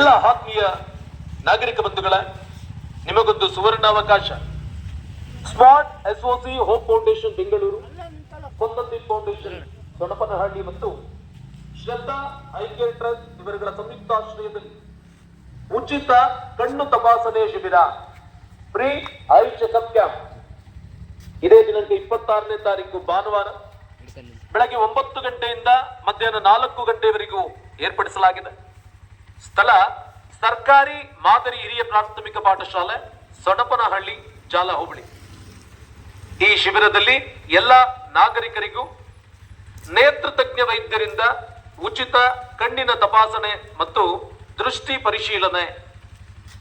ಎಲ್ಲ ಆತ್ಮೀಯ ನಾಗರಿಕ ಬಂಧುಗಳ ನಿಮಗೊಂದು ಸುವರ್ಣಾವಕಾಶ. Smart SOC hope foundation Bengaluru, ಕೊಂದಂದಿ ಫೌಂಡೇಶನ್ ಸೊಣಪನಹಳ್ಳಿ ಮತ್ತು ಶ್ರದ್ಧಾ ಐ ಕೇರ್ ಟ್ರಸ್ಟ್ ಇವರುಗಳ ಸಂಯುಕ್ತಾಶ್ರಯದಲ್ಲಿ ಉಚಿತ ಕಣ್ಣು ತಪಾಸಣೆ ಶಿಬಿರ ಫ್ರೀ ಐ ಚೆಕಪ್ ಕ್ಯಾಂಪ್ ಇದೇ ದಿನಾಂಕ 26ನೇ ತಾರೀಕು ಭಾನುವಾರ ಬೆಳಗ್ಗೆ 9 ಗಂಟೆಯಿಂದ ಮಧ್ಯಾಹ್ನ 4 ಗಂಟೆವರೆಗೂ ಏರ್ಪಡಿಸಲಾಗಿದೆ. ಸ್ಥಳ ಸರ್ಕಾರಿ ಮಾದರಿ ಹಿರಿಯ ಪ್ರಾಥಮಿಕ ಪಾಠಶಾಲೆ ಸೊಣಪನಹಳ್ಳಿ, ಜಾಲ ಹೋಬಳಿ. ಈ ಶಿಬಿರದಲ್ಲಿ ಎಲ್ಲ ನಾಗರಿಕರಿಗೂ ನೇತ್ರ ತಜ್ಞ ವೈದ್ಯರಿಂದ ಉಚಿತ ಕಣ್ಣಿನ ತಪಾಸಣೆ ಮತ್ತು ದೃಷ್ಟಿ ಪರಿಶೀಲನೆ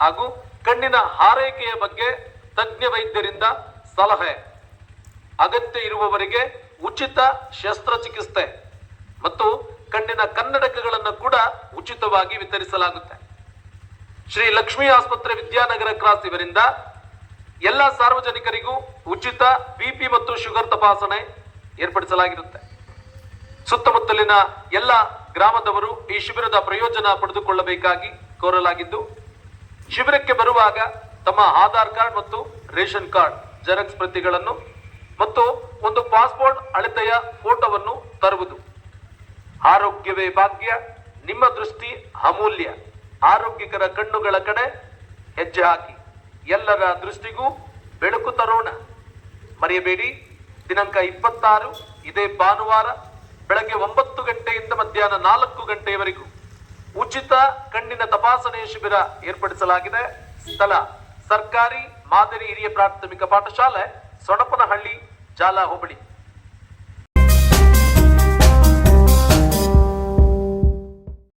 ಹಾಗೂ ಕಣ್ಣಿನ ಆರೈಕೆಯ ಬಗ್ಗೆ ತಜ್ಞ ವೈದ್ಯರಿಂದ ಸಲಹೆ, ಅಗತ್ಯ ಇರುವವರಿಗೆ ಉಚಿತ ಶಸ್ತ್ರಚಿಕಿತ್ಸೆ ಮತ್ತು ಕಣ್ಣಿನ ಕನ್ನಡಕಗಳನ್ನು ಕೂಡ ಉಚಿತವಾಗಿ ವಿತರಿಸಲಾಗುತ್ತೆ. ಶ್ರೀ ಲಕ್ಷ್ಮೀ ಆಸ್ಪತ್ರೆ ವಿದ್ಯಾನಗರ ಕ್ರಾಸ್ ಇವರಿಂದ ಎಲ್ಲ ಸಾರ್ವಜನಿಕರಿಗೂ ಉಚಿತ BP ಮತ್ತು ಶುಗರ್ ತಪಾಸಣೆ ಏರ್ಪಡಿಸಲಾಗಿರುತ್ತೆ. ಸುತ್ತಮುತ್ತಲಿನ ಎಲ್ಲ ಗ್ರಾಮದವರು ಈ ಶಿಬಿರದ ಪ್ರಯೋಜನ ಪಡೆದುಕೊಳ್ಳಬೇಕಾಗಿ ಕೋರಲಾಗಿದ್ದು, ಶಿಬಿರಕ್ಕೆ ಬರುವಾಗ ತಮ್ಮ ಆಧಾರ್ ಕಾರ್ಡ್ ಮತ್ತು ರೇಷನ್ ಕಾರ್ಡ್ ಜೆರಾಕ್ಸ್ ಪ್ರತಿಗಳನ್ನು ಮತ್ತು ಒಂದು ಪಾಸ್ಪೋರ್ಟ್ ಅಳತೆಯ ಫೋಟೋವನ್ನು ತರುವುದು. ಆರೋಗ್ಯವೇ ಭಾಗ್ಯ, ನಿಮ್ಮ ದೃಷ್ಟಿ ಅಮೂಲ್ಯ. ಆರೋಗ್ಯಕರ ಕಣ್ಣುಗಳ ಕಡೆ ಹೆಜ್ಜೆ ಹಾಕಿ ಎಲ್ಲರ ದೃಷ್ಟಿಗೂ ಬೆಳಕು ತರೋಣ. ಮರೆಯಬೇಡಿ, ದಿನಾಂಕ 26 ಇದೇ ಭಾನುವಾರ ಬೆಳಗ್ಗೆ 9 ಗಂಟೆಯಿಂದ ಮಧ್ಯಾಹ್ನ 4 ಗಂಟೆಯವರೆಗೂ ಉಚಿತ ಕಣ್ಣಿನ ತಪಾಸಣೆ ಶಿಬಿರ ಏರ್ಪಡಿಸಲಾಗಿದೆ. ಸ್ಥಳ ಸರ್ಕಾರಿ ಮಾದರಿ ಹಿರಿಯ ಪ್ರಾಥಮಿಕ ಪಾಠಶಾಲೆ ಸೊಣಪನಹಳ್ಳಿ, ಜಾಲ ಹೋಬಳಿ.